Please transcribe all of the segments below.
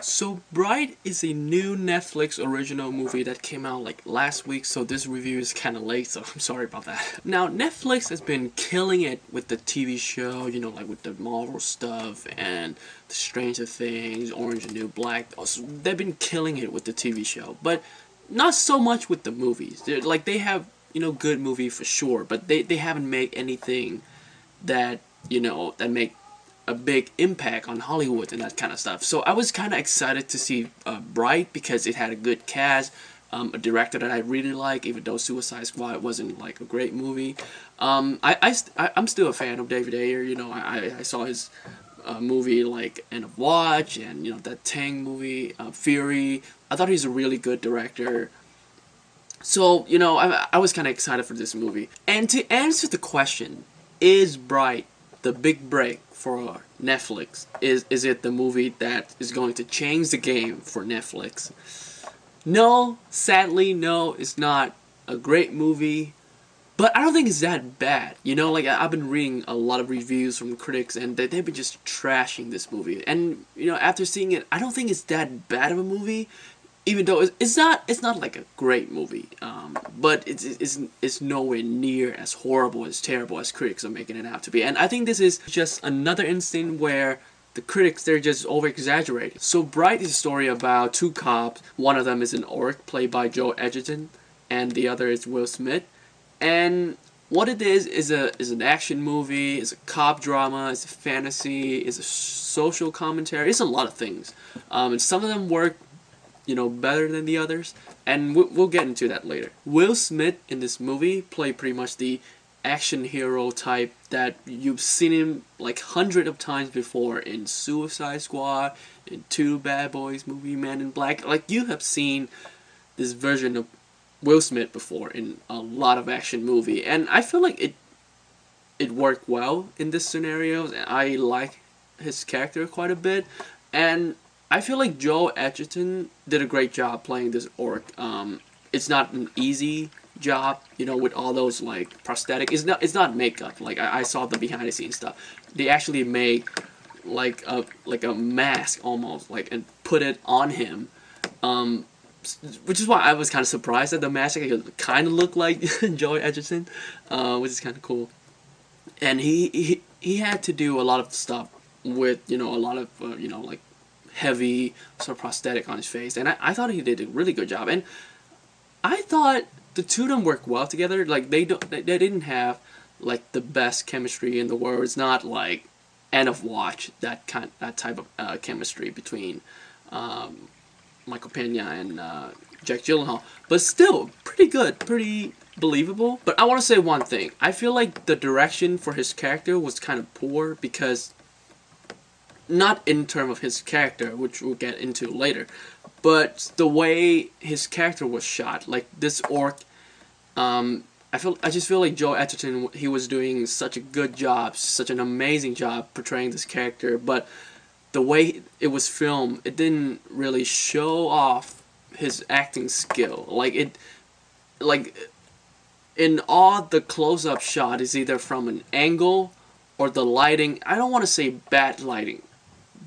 So Bright is a new Netflix original movie that came out like last week, so this review is kind of late, so I'm sorry about that. Now, Netflix has been killing it with the TV show, like with the Marvel stuff and the Stranger Things, Orange and New Black. Also, they've been killing it with the TV show, but not so much with the movies. They have, good movie for sure, but they haven't made anything that, that make a big impact on Hollywood and that kind of stuff. So I was kind of excited to see Bright because it had a good cast, a director that I really like, even though Suicide Squad wasn't like a great movie. I'm still a fan of David Ayer. I saw his movie like End of Watch and that Tang movie, Fury. I thought he's a really good director. So I was kind of excited for this movie. And to answer the question, is Bright the big break for Netflix? Is it the movie that is going to change the game for Netflix? No, sadly, no, it's not a great movie, but I don't think it's that bad. I've been reading a lot of reviews from critics and they've been just trashing this movie. And, after seeing it, I don't think it's that bad of a movie, even though it's not like a great movie, but it's nowhere near as horrible, as terrible as critics are making it out to be. And I think this is just another instance where the critics, they're just over-exaggerating. So Bright is a story about two cops. One of them is an orc, played by Joe Edgerton, and the other is Will Smith. And what it is an action movie, it's a cop drama, it's a fantasy, it's a social commentary, it's a lot of things. And some of them work better than the others, and we'll get into that later. Will Smith in this movie played pretty much the action hero type that you've seen him like hundreds of times before in Suicide Squad, in Two Bad Boys movie, Man in Black. Like, you have seen this version of Will Smith before in a lot of action movie, and I feel like it worked well in this scenario, and I like his character quite a bit. And I feel like Joe Edgerton did a great job playing this orc. It's not an easy job, with all those like prosthetic. It's not makeup. Like I saw the behind the scenes stuff. They actually made like a mask almost, and put it on him. Which is why I was kind of surprised that the mask kind of looked like Joe Edgerton, which is kind of cool. And he had to do a lot of stuff with a lot of like heavy sort of prosthetic on his face, and I thought he did a really good job. And I thought the two of them worked well together. Like they didn't have like the best chemistry in the world. It's not like End of Watch, that type of chemistry between Michael Pena and Jack Gyllenhaal, but still pretty good, pretty believable. But I want to say one thing. I feel like the direction for his character was kind of poor, because not in terms of his character, which we'll get into later, but the way his character was shot. Like this orc, I just feel like Joe Edgerton, he was doing such a good job, such an amazing job portraying this character, but the way it was filmed, it didn't really show off his acting skill. Like in all the close-up shot is either from an angle or the lighting. I don't want to say bad lighting,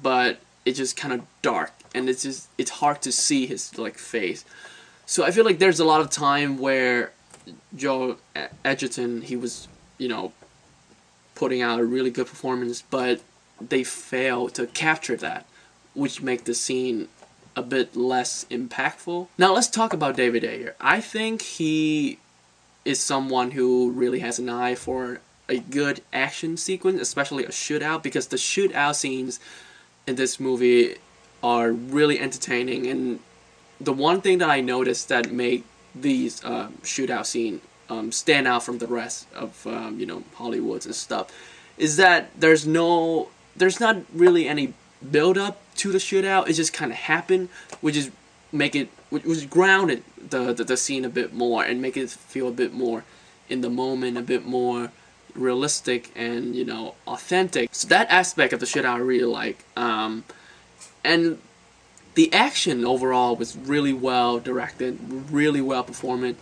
but it's just kind of dark, and it's hard to see his face. So I feel like there's a lot of time where Joe Edgerton, he was putting out a really good performance, but they fail to capture that, which make the scene a bit less impactful. Now let's talk about David Ayer. I think he is someone who really has an eye for a good action sequence, especially a shootout, because the shootout scenes in this movie are really entertaining. And the one thing that I noticed that made these shootout scene stand out from the rest of Hollywoods and stuff is that there's not really any build up to the shootout. It just kind of happened, which grounded the scene a bit more and make it feel a bit more in the moment, a bit more realistic and authentic. So that aspect of the shit I really like. And the action overall was really well directed, really well performed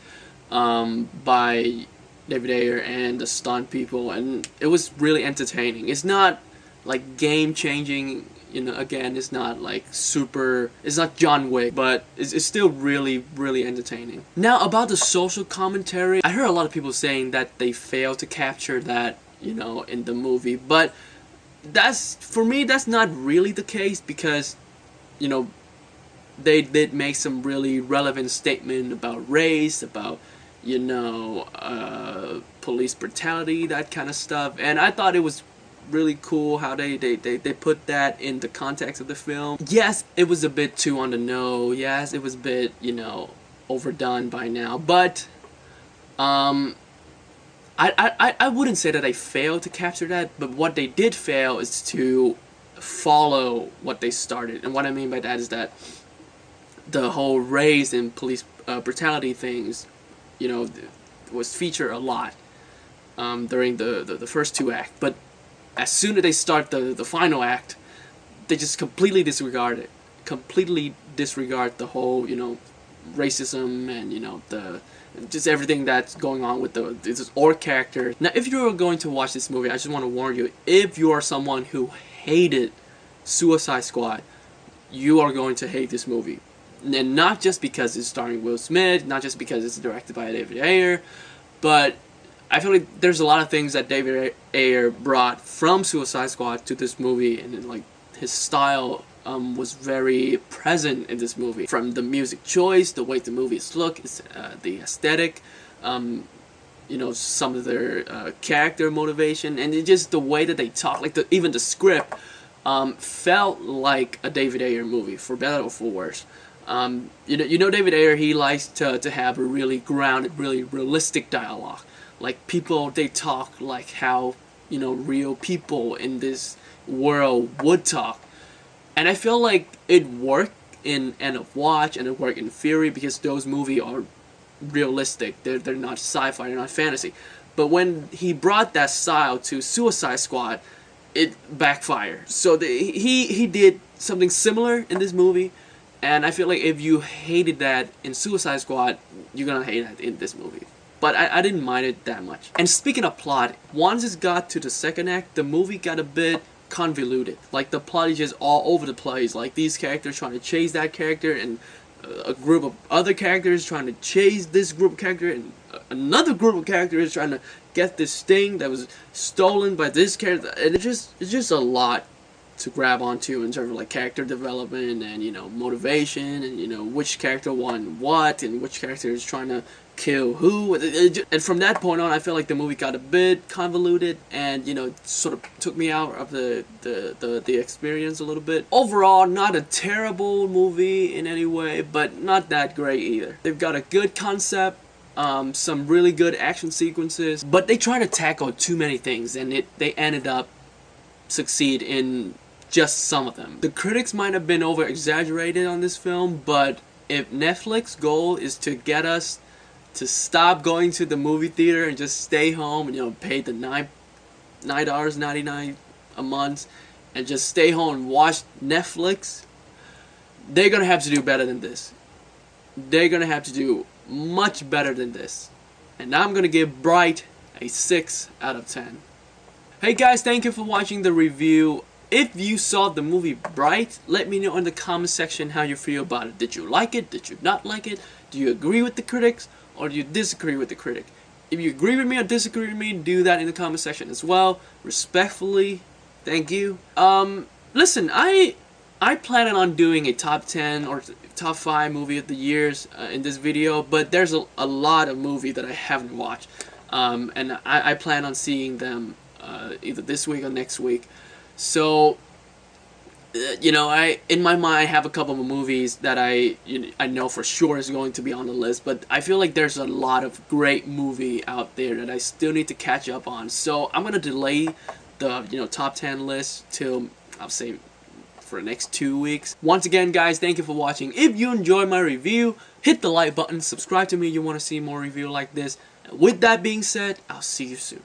by David Ayer and the stunt people, and it was really entertaining. It's not like game changing, You know, again, it's not like super, it's not John Wick, but it's still really, really entertaining. Now, about the social commentary, I heard a lot of people saying that they failed to capture that, you know, in the movie, but for me, that's not really the case, because, you know, they did make some really relevant statement about race, about, you know, police brutality, that kind of stuff, and I thought it was really cool how they put that in the context of the film. Yes, it was a bit too on the nose. Yes, it was a bit, you know, overdone by now. But I wouldn't say that they failed to capture that. But what they did fail is to follow what they started. And what I mean by that is that the whole race and police brutality things, you know, was featured a lot during the first two acts. But as soon as they start the final act, they just completely disregard it. Completely disregard the whole, you know, racism and, you know, just everything that's going on with this orc character. Now, if you're going to watch this movie, I just want to warn you, if you are someone who hated Suicide Squad, you are going to hate this movie. And not just because it's starring Will Smith, not just because it's directed by David Ayer, but I feel like there's a lot of things that David Ayer brought from Suicide Squad to this movie, and like his style was very present in this movie. From the music choice, the way the movies look, the aesthetic, you know, some of their character motivation, and just the way that they talk, like even the script felt like a David Ayer movie, for better or for worse. You know David Ayer, he likes to have a really grounded, really realistic dialogue. Like, people, they talk like how, you know, real people in this world would talk. And I feel like it worked in End of Watch, and it worked in Fury, because those movies are realistic. They're not sci-fi, they're not fantasy. But when he brought that style to Suicide Squad, it backfired. So he did something similar in this movie, and I feel like if you hated that in Suicide Squad, you're gonna hate that in this movie. But I didn't mind it that much. And speaking of plot, once it got to the second act, the movie got a bit convoluted. Like, the plot is just all over the place. Like, these characters trying to chase that character, and a group of other characters trying to chase this group of characters, and another group of characters trying to get this thing that was stolen by this character. And it's just a lot to grab onto in terms of like character development and, you know, motivation, and, you know, which character won what, and which character is trying to kill who. And from that point on, I feel like the movie got a bit convoluted, and, you know, sort of took me out of the experience a little bit. Overall, not a terrible movie in any way, but not that great either. They've got a good concept, some really good action sequences, but they try to tackle too many things, and they ended up succeed in just some of them. The critics might have been over-exaggerated on this film, but if Netflix's goal is to get us to stop going to the movie theater and just stay home and, you know, pay the $9.99 a month and just stay home and watch Netflix, they're gonna have to do better than this. They're gonna have to do much better than this. And I'm gonna give Bright a 6 out of 10. Hey guys, thank you for watching the review. If you saw the movie Bright, let me know in the comment section how you feel about it. Did you like it? Did you not like it? Do you agree with the critics, or do you disagree with the critic? If you agree with me or disagree with me, do that in the comment section as well. Respectfully, thank you. Listen, I plan on doing a top 10 or top 5 movie of the years in this video, but there's a lot of movies that I haven't watched, and I plan on seeing them either this week or next week. So, you know, in my mind, I have a couple of movies that I know for sure is going to be on the list, but I feel like there's a lot of great movie out there that I still need to catch up on. So I'm gonna delay the, you know, top 10 list till, I'll say, for the next 2 weeks. Once again, guys, thank you for watching. If you enjoyed my review, hit the like button, subscribe to me if you want to see more review like this. And with that being said, I'll see you soon.